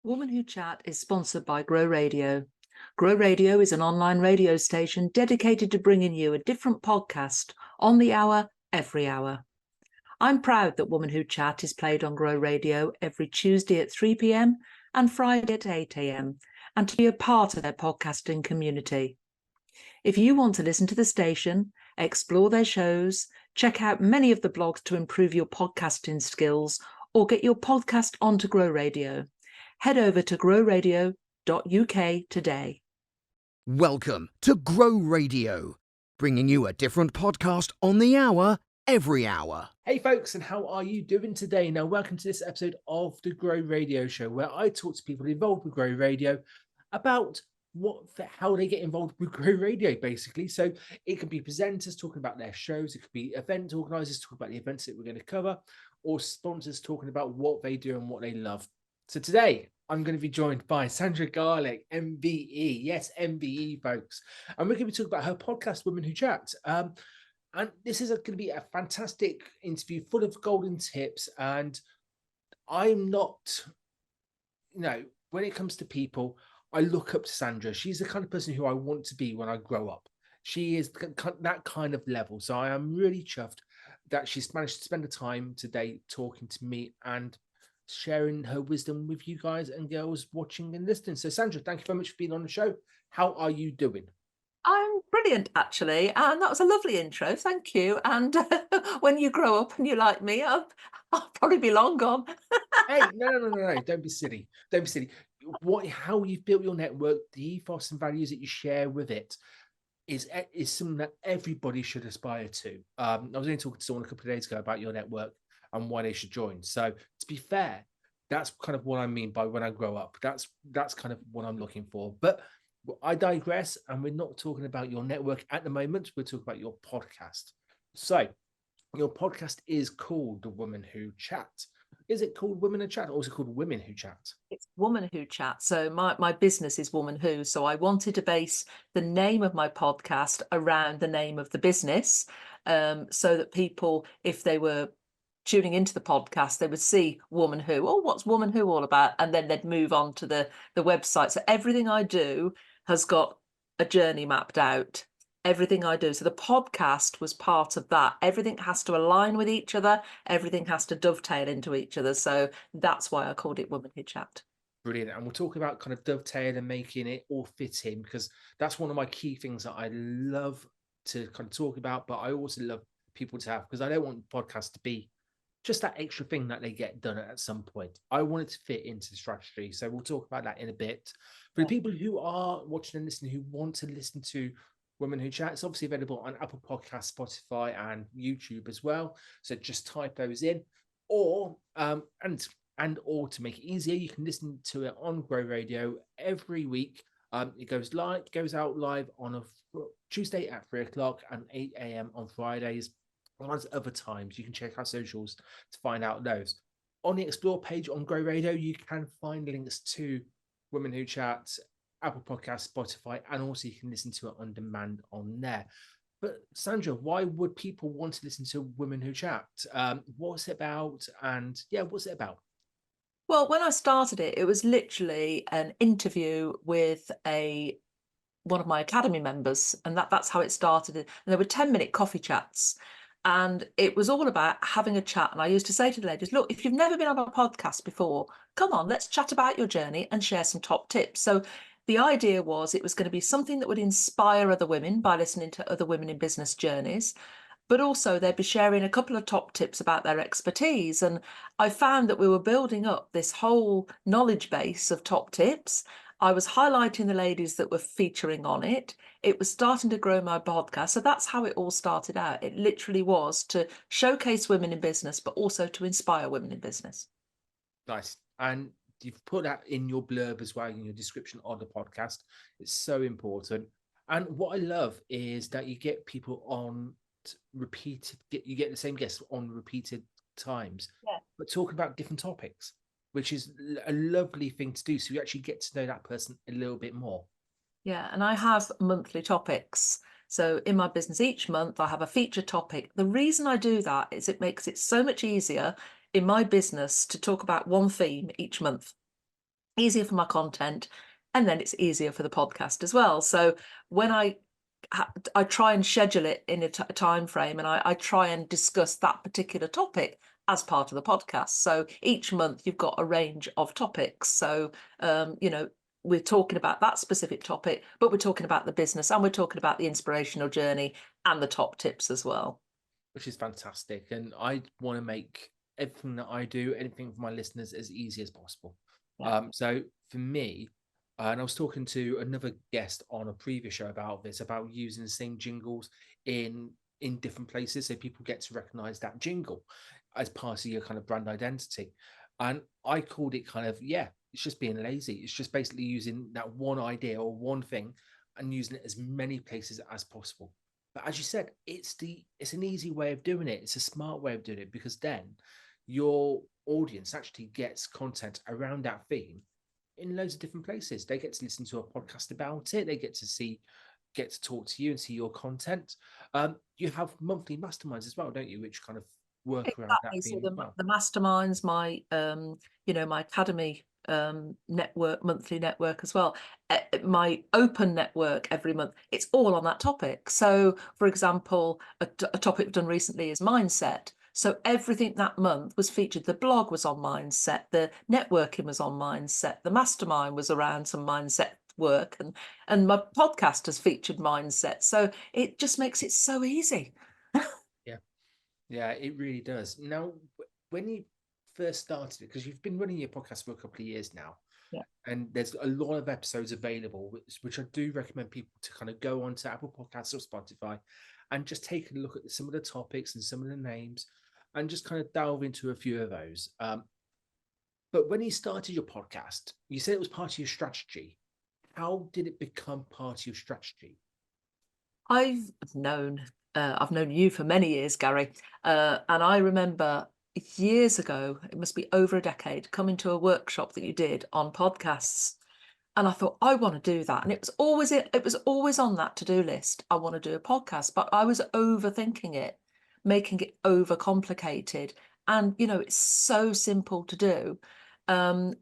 Woman Who Chat is sponsored by Grow Radio. Grow Radio is an online radio station dedicated to bringing you a different podcast on the hour, every hour. I'm proud that Woman Who Chat is played on Grow Radio every Tuesday at 3 p.m. and Friday at 8 a.m. and to be a part of their podcasting community. If you want to listen to the station, explore their shows, check out many of the blogs to improve your podcasting skills, or get your podcast onto Grow Radio, head over to growradio.uk today. Welcome to Grow Radio, bringing you a different podcast on the hour, every hour. Hey folks, and how are you doing today? Now, welcome to this episode of the Grow Radio Show, where I talk to people involved with Grow Radio about how they get involved with Grow Radio, basically. So it could be presenters talking about their shows, it could be event organisers talking about the events that we're going to cover, or sponsors talking about what they do and what they love. So today, I'm going to be joined by Sandra Garlick MBE. Yes, MBE, folks. And we're going to be talking about her podcast, Women Who Chat. And this is going to be a fantastic interview full of golden tips. And I'm not, when it comes to people, I look up to Sandra. She's the kind of person who I want to be when I grow up. She is that kind of level. So I am really chuffed that she's managed to spend the time today talking to me and sharing her wisdom with you guys and girls watching and listening. So Sandra, thank you very much for being on the show. How are you doing? I'm brilliant, actually, and that was a lovely intro. Thank you. And when you grow up and you're like me, I'll probably be long gone. Hey, no. Don't be silly. Don't be silly. How you've built your network, the ethos and values that you share with it is something that everybody should aspire to. I was only talking to someone a couple of days ago about your network and why they should join. So to be fair, that's kind of what I mean by when I grow up. That's kind of what I'm looking for. But I digress, and we're not talking about your network at the moment. We're talking about your podcast. So your podcast is called The Woman Who Chat. Is it called Women Who Chat, or is it called Women Who Chat? It's Woman Who Chat. So my business is Woman Who. So I wanted to base the name of my podcast around the name of the business, so that people, if they were tuning into the podcast, they would see Woman Who. Oh, what's Woman Who all about? And then they'd move on to the website. So everything I do has got a journey mapped out. Everything I do. So the podcast was part of that. Everything has to align with each other. Everything has to dovetail into each other. So that's why I called it Woman Who Chat. Brilliant. And we'll talk about kind of dovetail and making it all fit in, because that's one of my key things that I love to kind of talk about, but I also love people to have, because I don't want podcasts to be just that extra thing that they get done at some point. I want it to fit into the strategy. So we'll talk about that in a bit. For the people who are watching and listening, who want to listen to Women Who Chat, it's obviously available on Apple Podcasts, Spotify, and YouTube as well. So just type those in, or or to make it easier, you can listen to it on Grow Radio every week. It goes out live on a Tuesday at 3:00 and 8 a.m. on Fridays. As other times, you can check our socials to find out those. On the Explore page on Grow Radio, you can find links to Women Who Chat, Apple Podcasts, Spotify, and also you can listen to it on demand on there. But Sandra, why would people want to listen to Women Who Chat? What's it about? And what's it about? Well, when I started it, it was literally an interview with one of my academy members, and that's how it started. And there were 10-minute coffee chats. And it was all about having a chat. And I used to say to the ladies, look, if you've never been on a podcast before, come on, let's chat about your journey and share some top tips. So the idea was it was going to be something that would inspire other women by listening to other women in business journeys, but also they'd be sharing a couple of top tips about their expertise. And I found that we were building up this whole knowledge base of top tips. I was highlighting the ladies that were featuring on it. It was starting to grow my podcast. So that's how it all started out. It literally was to showcase women in business, but also to inspire women in business. Nice. And you've put that in your blurb as well, in your description of the podcast. It's so important. And what I love is that you get people on you get the same guests on repeated times, but talking about different topics, which is a lovely thing to do. So you actually get to know that person a little bit more. Yeah, and I have monthly topics. So in my business each month, I have a feature topic. The reason I do that is it makes it so much easier in my business to talk about one theme each month. easier for my content, and then it's easier for the podcast as well. So when I try and schedule it in a time frame, and I try and discuss that particular topic as part of the podcast. So each month you've got a range of topics. So we're talking about that specific topic, but we're talking about the business, and we're talking about the inspirational journey and the top tips as well. Which is fantastic. And I want to make everything that I do, anything for my listeners, as easy as possible. Yeah. So for me, and I was talking to another guest on a previous show about this, about using the same jingles in different places, so people get to recognize that jingle as part of your kind of brand identity. And I called it kind of, it's just being lazy. It's just basically using that one idea or one thing and using it as many places as possible. But as you said, it's an easy way of doing it. It's a smart way of doing it, because then your audience actually gets content around that theme in loads of different places. They get to listen to a podcast about it. They get to talk to you and see your content. You have monthly masterminds as well, don't you? Which kind of work around that Exactly. So theme as well. the masterminds, my my academy network, monthly network as well, my open network every month, it's all on that topic. So for example, a topic we've done recently is mindset. So everything that month was featured. The blog was on mindset, the networking was on mindset, the mastermind was around some mindset work, and my podcast has featured mindset. So it just makes it so easy. Yeah, it really does. Now, when you first started it, because you've been running your podcast for a couple of years now, Yeah. and there's a lot of episodes available, which I do recommend people to kind of go onto Apple Podcasts or Spotify and just take a look at some of the topics and some of the names and just kind of delve into a few of those. But when you started your podcast, you said it was part of your strategy. How did it become part of your strategy? I've known you for many years, Gary, and I remember years ago, it must be over a decade, coming to a workshop that you did on podcasts, and I thought I want to do that, and it was always on that to-do list. I want to do a podcast, but I was overthinking it, making it overcomplicated, and it's so simple to do, and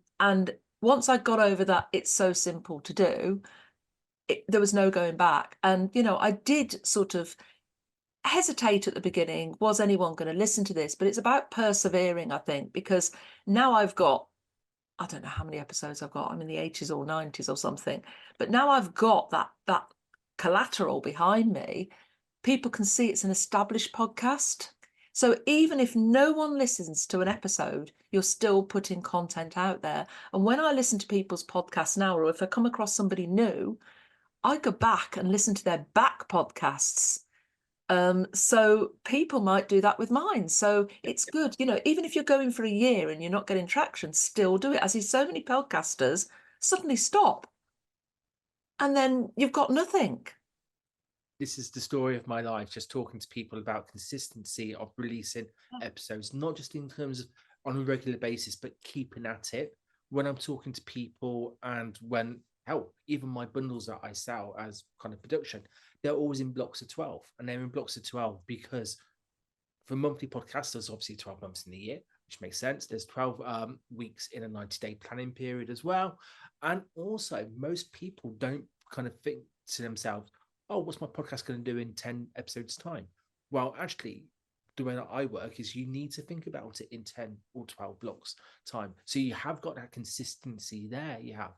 once I got over that, it's so simple to do. There was no going back. And, I did sort of hesitate at the beginning. Was anyone going to listen to this? But it's about persevering, I think, because now I've got, I don't know how many episodes I've got. I'm in the 80s or 90s or something. But now I've got that collateral behind me. People can see it's an established podcast. So even if no one listens to an episode, you're still putting content out there. And when I listen to people's podcasts now, or if I come across somebody new, I go back and listen to their back podcasts. So people might do that with mine. So it's good, even if you're going for a year and you're not getting traction, still do it. I see so many podcasters suddenly stop, and then you've got nothing. This is the story of my life, just talking to people about consistency of releasing episodes, not just in terms of on a regular basis, but keeping at it. When I'm talking to people, and when even my bundles that I sell as kind of production, they're always in blocks of 12, and they're in blocks of 12 because for monthly podcasts, there's obviously 12 months in the year, which makes sense. There's 12 weeks in a 90-day planning period as well. And also, most people don't kind of think to themselves, oh, what's my podcast going to do in 10 episodes time? Well, actually, the way that I work is you need to think about it in 10 or 12 blocks time. So you have got that consistency there. You have.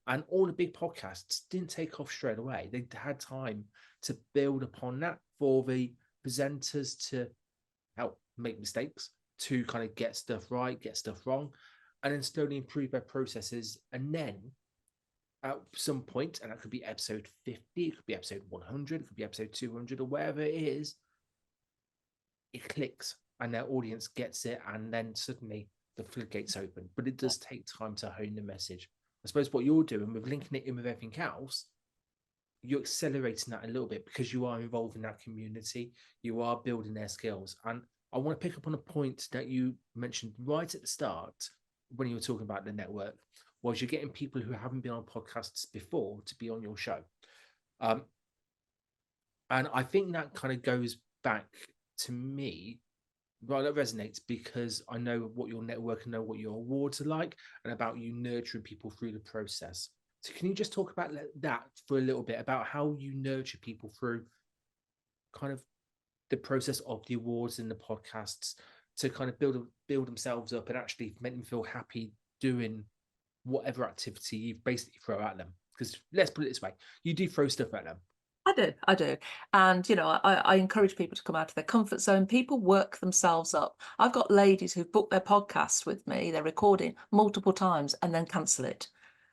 And all the big podcasts didn't take off straight away. They had time to build upon that, for the presenters to help make mistakes, to kind of get stuff right, get stuff wrong, and then slowly improve their processes. And then at some point, and that could be episode 50, it could be episode 100, it could be episode 200, or wherever it is, it clicks and their audience gets it, and then suddenly the floodgates open. But it does take time to hone the message. I suppose what you're doing with linking it in with everything else, you're accelerating that a little bit, because you are involved in that community, you are building their skills. And I want to pick up on a point that you mentioned right at the start when you were talking about the network, was you're getting people who haven't been on podcasts before to be on your show. And I think that kind of goes back to me Well, that resonates because I know what your network and know what your awards are like and about you nurturing people through the process. So can you just talk about that for a little bit about how you nurture people through kind of the process of the awards and the podcasts to kind of build themselves up and actually make them feel happy doing whatever activity you basically throw at them? Because let's put it this way, you do throw stuff at them. I do. And, I encourage people to come out of their comfort zone. People work themselves up. I've got ladies who've booked their podcasts with me, they're recording multiple times and then cancel it.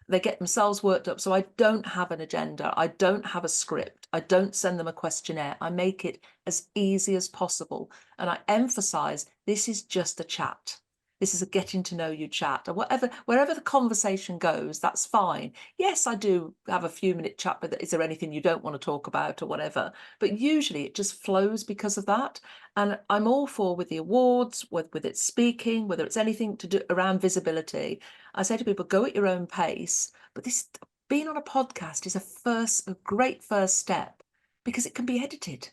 They get themselves worked up. So I don't have an agenda. I don't have a script. I don't send them a questionnaire. I make it as easy as possible. And I emphasize this is just a chat. This is a getting to know you chat, or wherever the conversation goes, that's fine. Yes, I do have a few minute chat, but is there anything you don't want to talk about or whatever? But usually it just flows because of that. And I'm all for with the awards, with its speaking, whether it's anything to do around visibility. I say to people, go at your own pace. But this being on a podcast is a great first step because it can be edited.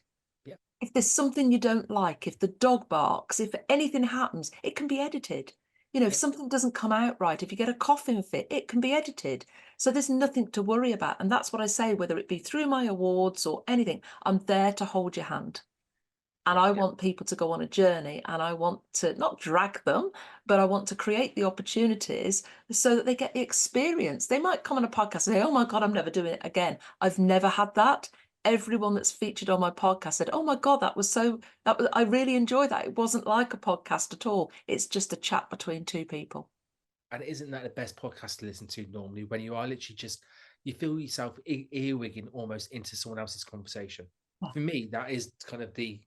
Yeah. If there's something you don't like, if the dog barks, if anything happens, it can be edited. If Yeah. something doesn't come out right, if you get a coughing fit, it can be edited. So there's nothing to worry about. And that's what I say, whether it be through my awards or anything, I'm there to hold your hand. And Yeah. I want people to go on a journey, and I want to not drag them, but I want to create the opportunities so that they get the experience. They might come on a podcast and say, oh my God, I'm never doing it again. I've never had that. Everyone that's featured on my podcast said, oh my God, I really enjoyed that. It wasn't like a podcast at all. It's just a chat between two people. And isn't that the best podcast to listen to normally when you are literally just, you feel yourself earwigging almost into someone else's conversation? Oh, For me, that is kind of the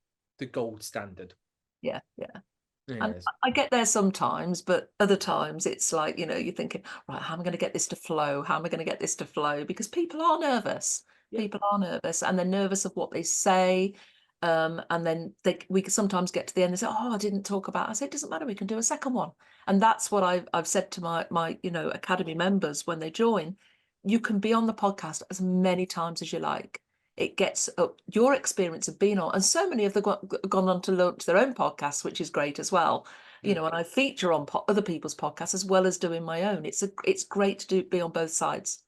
gold standard. yeah, yeah. And Yes. I get there sometimes, but other times it's like, you're thinking, right, how am I going to get this to flow? How am I going to get this to flow? Because people are nervous. Yeah. People are nervous, and they're nervous of what they say. And then we can sometimes get to the end and say, oh, I didn't talk about. I say, it doesn't matter. We can do a second one. And that's what I've said to my academy members when they join. You can be on the podcast as many times as you like. It gets up your experience of being on, and so many of them gone on to launch their own podcasts, which is great as well. Mm. And I feature on other people's podcasts as well as doing my own. It's great to be on both sides.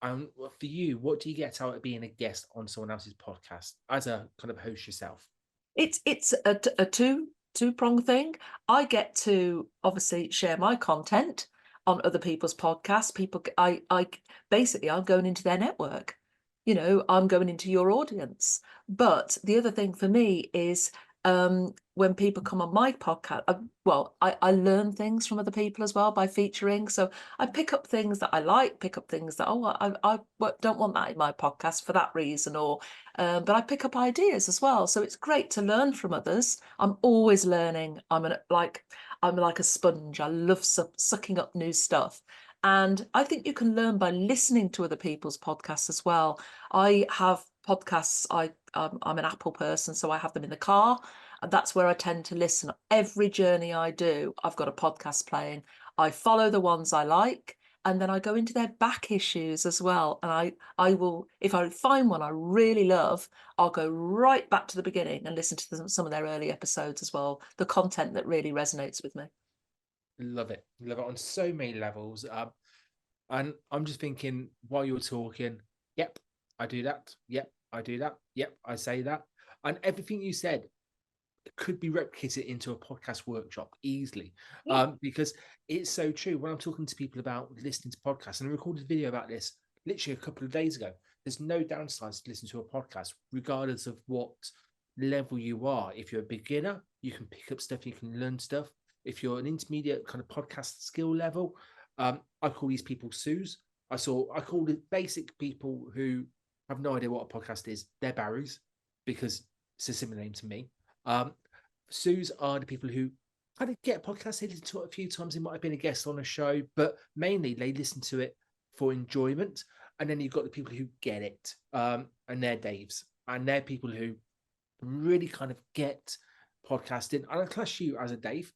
For you, what do you get out of being a guest on someone else's podcast as a kind of host yourself? It's a two-pronged thing. I get to obviously share my content on other people's podcasts. I basically, I'm going into their network. I'm going into your audience. But the other thing for me is when people come on my podcast, I learn things from other people as well by featuring. So I pick up things that I like, pick up things that, I don't want that in my podcast for that reason, but I pick up ideas as well. So it's great to learn from others. I'm always learning. I'm like a sponge. I love sucking up new stuff. And I think you can learn by listening to other people's podcasts as well. I have podcasts. I'm an Apple person, so I have them in the car. And that's where I tend to listen. Every journey I do, I've got a podcast playing. I follow the ones I like, and then I go into their back issues as well. And I will, if I find one I really love, I'll go right back to the beginning and listen to some of their early episodes as well. The content that really resonates with me. Love it. Love it on so many levels. And I'm just thinking while you're talking, yep, I do that. Yep, I do that. Yep, I say that. And everything you said could be replicated into a podcast workshop easily. Yeah. Because it's so true. When I'm talking to people about listening to podcasts, and I recorded a video about this literally a couple of days ago, there's no downsides to listen to a podcast, regardless of what level you are. If you're a beginner, you can pick up stuff, you can learn stuff. If you're an intermediate kind of podcast skill level, I call these people Sues. I call the basic people who have no idea what a podcast is. They're Barrys, because it's a similar name to me. Sues are the people who kind of get podcasts. They listen to it a few times. They might have been a guest on a show, but mainly they listen to it for enjoyment. And then you've got the people who get it, and they're Daves, and they're people who really kind of get podcasting. And I class you as a Dave.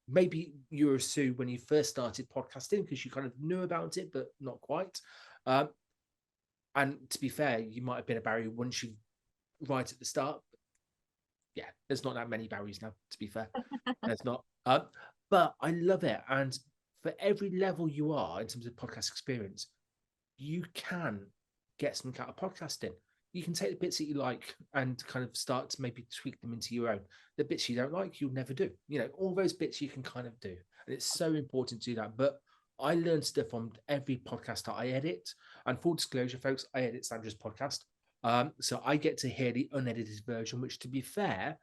Maybe you were a Sue when you first started podcasting because you kind of knew about it, but not quite. And to be fair, you might have been a Barry once you right at the start. there's not that many barriers now, to be fair. There's not. But I love it. And for every level you are in terms of podcast experience, you can get something out of podcasting. You can take the bits that you like and kind of start to maybe tweak them into your own. The bits you don't like, you'll never do. All those bits you can kind of do. And it's so important to do that. But I learn stuff on every podcast that I edit. And full disclosure, folks, I edit Sandra's podcast. So I get to hear the unedited version, which, to be fair,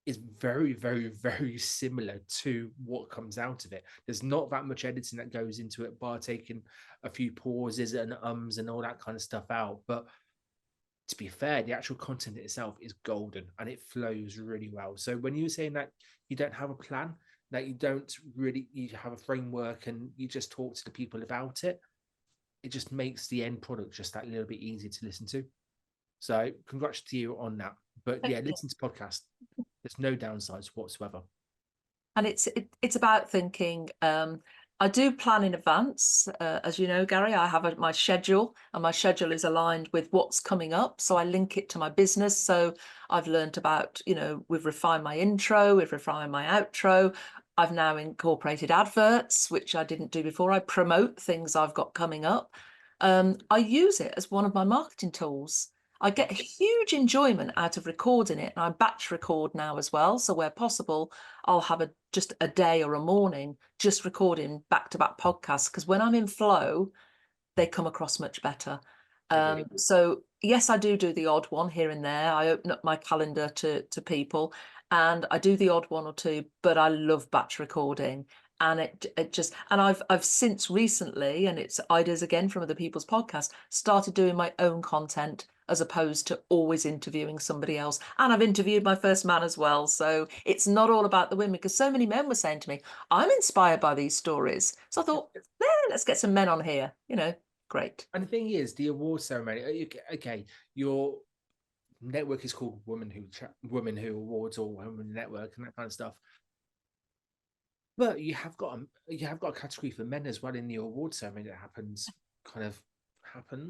is very, very, very similar to what comes out of it. There's not that much editing that goes into it, bar taking a few pauses and ums and all that kind of stuff out. But to be fair, the actual content itself is golden and it flows really well. So when you were saying that you don't have a plan, that you have a framework and you just talk to the people about it, it just makes the end product just that little bit easier to listen to. So congrats to you on that. But yeah, listen to podcasts. There's no downsides whatsoever. And it's about thinking. I do plan in advance. As you know, Gary, I have my schedule, and my schedule is aligned with what's coming up. So I link it to my business. So I've learned about, we've refined my intro, we've refined my outro. I've now incorporated adverts, which I didn't do before. I promote things I've got coming up. I use it as one of my marketing tools. I get a huge enjoyment out of recording it, and I batch record now as well. So where possible, I'll have just a day or a morning just recording back-to-back podcasts, because when I'm in flow, they come across much better. So yes, I do the odd one here and there. I open up my calendar to people, and I do the odd one or two, but I love batch recording. And it just, and I've since recently, and it's ideas again from other people's podcasts, started doing my own content as opposed to always interviewing somebody else. And I've interviewed my first man as well. So it's not all about the women, because so many men were saying to me, I'm inspired by these stories. So I thought, let's get some men on here, great. And the thing is, the award ceremony, okay, your network is called Women Who Awards, or Women Network and that kind of stuff. But you have got a category for men as well in the award ceremony that happens.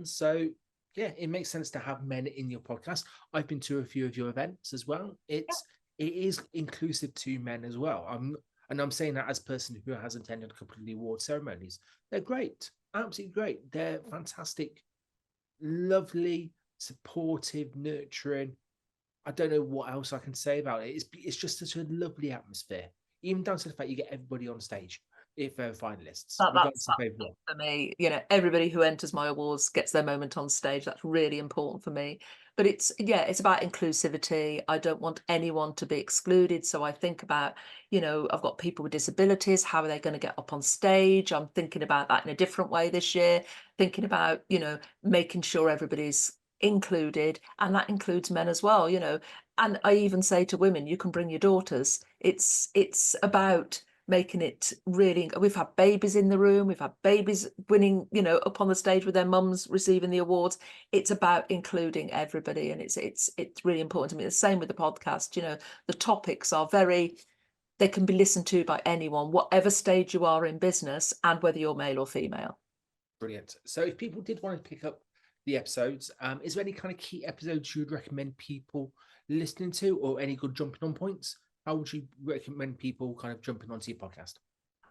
So yeah, it makes sense to have men in your podcast. I've been to a few of your events as well. It is inclusive to men as well. I'm saying that as a person who has attended a couple of the award ceremonies. They're great, absolutely great. They're fantastic, lovely, supportive, nurturing. I don't know what else I can say about it. It's just such a lovely atmosphere, even down to the fact you get everybody on stage if they're finalists. That's for me. Everybody who enters my awards gets their moment on stage. That's really important for me. But it's about inclusivity. I don't want anyone to be excluded. So I think about, I've got people with disabilities. How are they going to get up on stage? I'm thinking about that in a different way this year, thinking about, making sure everybody's included, and that includes men as well, and I even say to women, you can bring your daughters. It's about making it really. We've had babies in the room, we've had babies winning, up on the stage with their mums receiving the awards. It's about including everybody, and it's really important to me. The same with the podcast. The topics are they can be listened to by anyone, whatever stage you are in business, and whether you're male or female. Brilliant. So if people did want to pick up the episodes, is there any kind of key episodes you would recommend people listening to, or any good jumping on points? How would you recommend people kind of jumping onto your podcast?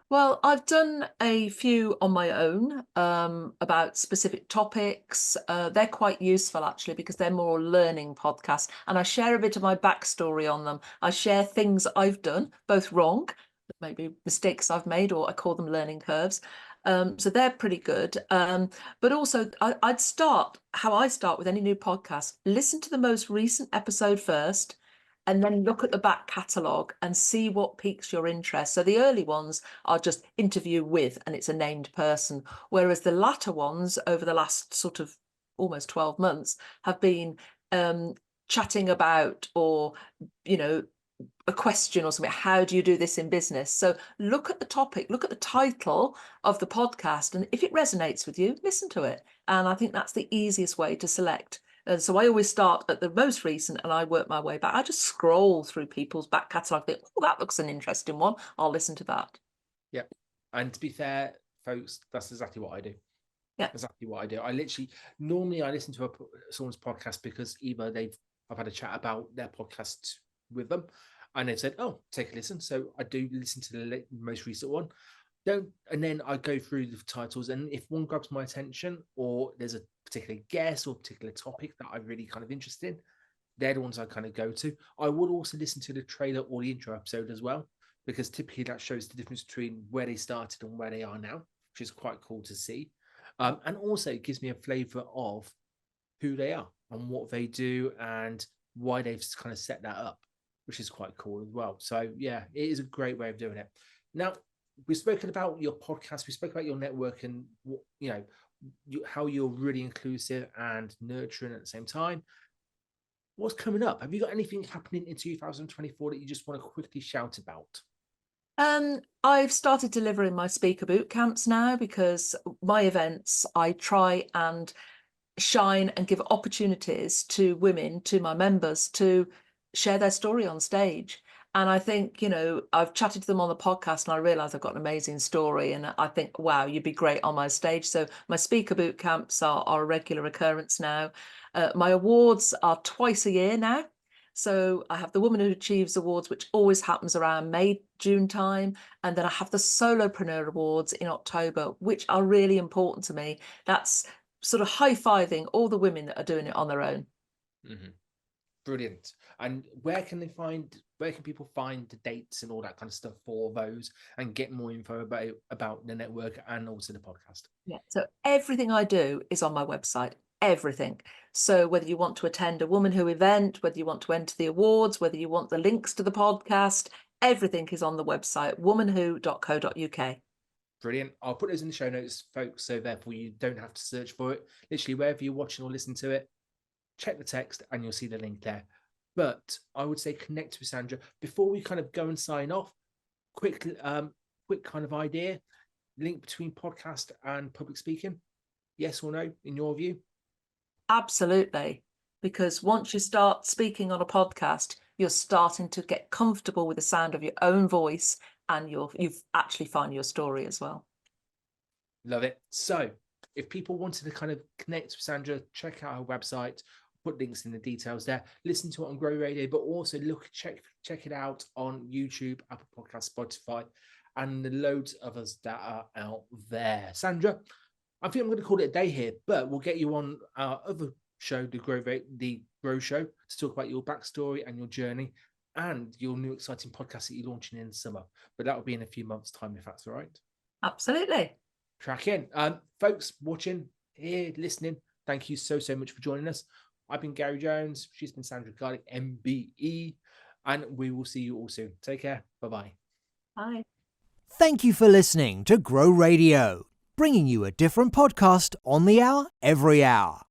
Well, I've done a few on my own about specific topics. They're quite useful, actually, because they're more learning podcasts, and I share a bit of my backstory on them. I share things I've done, both wrong, maybe mistakes I've made, or I call them learning curves. So they're pretty good. But also I'd start how I start with any new podcast. Listen to the most recent episode first, and then look at the back catalogue and see what piques your interest. So the early ones are just interview with, and it's a named person. Whereas the latter ones over the last sort of almost 12 months have been chatting about, or, a question or something. How do you do this in business? So look at the topic, look at the title of the podcast, and if it resonates with you, listen to it. And I think that's the easiest way to select. And so I always start at the most recent and I work my way back. I just scroll through people's back catalogue, think, oh, that looks an interesting one, I'll listen to that. Yeah. And to be fair, folks, that's exactly what I do. Yeah, exactly what I do. Normally I listen to someone's podcast because either I've had a chat about their podcast with them. And they said, oh, take a listen. So I do listen to the most recent one. And then I go through the titles, and if one grabs my attention, or there's a particular guest or particular topic that I'm really kind of interested in, they're the ones I kind of go to. I would also listen to the trailer or the intro episode as well, because typically that shows the difference between where they started and where they are now, which is quite cool to see. And also it gives me a flavor of who they are and what they do and why they've kind of set that up, which is quite cool as well. So yeah, it is a great way of doing it. Now, we've spoken about your podcast, we spoke about your network, and how you're really inclusive and nurturing at the same time. What's coming up? Have you got anything happening in 2024 that you just want to quickly shout about? I've started delivering my speaker boot camps now, because my events, I try and shine and give opportunities to women, to my members, to share their story on stage. And I think, I've chatted to them on the podcast and I realize I've got an amazing story. And I think, wow, you'd be great on my stage. So my speaker boot camps are a regular occurrence now. My awards are twice a year now. So I have the Woman Who Achieves Awards, which always happens around May, June time. And then I have the Solopreneur Awards in October, which are really important to me. That's sort of high-fiving all the women that are doing it on their own. Mm-hmm. Brilliant. And where can people find the dates and all that kind of stuff for those, and get more info about the network and also the podcast? Yeah, so everything I do is on my website, everything. So whether you want to attend a Woman Who event, whether you want to enter the awards, whether you want the links to the podcast, everything is on the website, womanwho.co.uk. Brilliant. I'll put those in the show notes, folks, so therefore you don't have to search for it. Literally, wherever you're watching or listening to it, check the text and you'll see the link there. But I would say connect with Sandra. Before we kind of go and sign off, quick kind of idea, link between podcast and public speaking. Yes or no, in your view? Absolutely. Because once you start speaking on a podcast, you're starting to get comfortable with the sound of your own voice, and you've actually found your story as well. Love it. So if people wanted to kind of connect with Sandra, check out her website, put links in the details there, listen to it on Grow Radio, but also check it out on YouTube, Apple Podcasts, Spotify, and the loads of us that are out there. Sandra, I think I'm going to call it a day here, but we'll get you on our other show, the Grow Show, to talk about your backstory and your journey and your new exciting podcast that you're launching in the summer. But that will be in a few months' time, if that's all right. Absolutely. Crack in. Folks watching here, listening, thank you so much for joining us. I've been Gary Jones. She's been Sandra Garlick MBE, and we will see you all soon. Take care. Bye-bye. Bye. Thank you for listening to Grow Radio, bringing you a different podcast on the hour every hour.